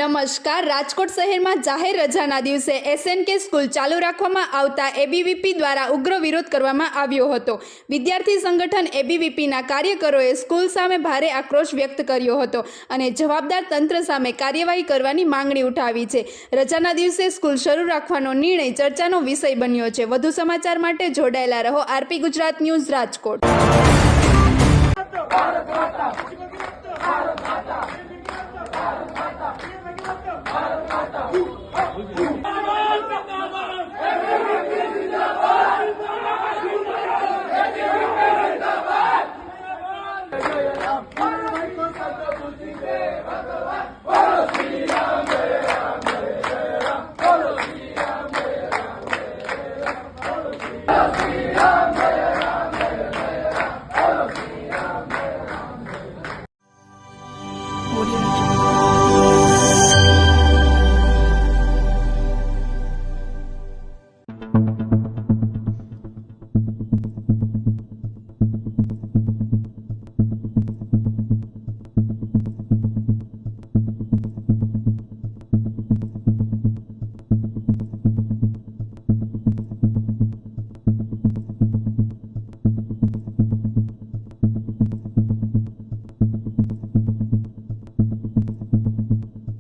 નમસ્કાર। રાજકોટ શહેરમાં જાહેર રજાના દિવસે SNK સ્કૂલ ચાલુ રાખવામાં આવતા ABVP દ્વારા ઉગ્ર વિરોધ કરવામાં આવ્યો હતો। વિદ્યાર્થી સંગઠન ABVPના કાર્યકરોએ સ્કૂલ સામે ભારે આક્રોશ વ્યક્ત કર્યો હતો અને જવાબદાર તંત્ર સામે કાર્યવાહી કરવાની માંગણી ઉઠાવી છે। રજાના દિવસે સ્કૂલ શરૂ રાખવાનો નિર્ણય ચર્ચાનો વિષય બન્યો છે। વધુ સમાચાર માટે જોડાયેલા રહો RP ગુજરાત ન્યૂઝ રાજકોટ। भारत माता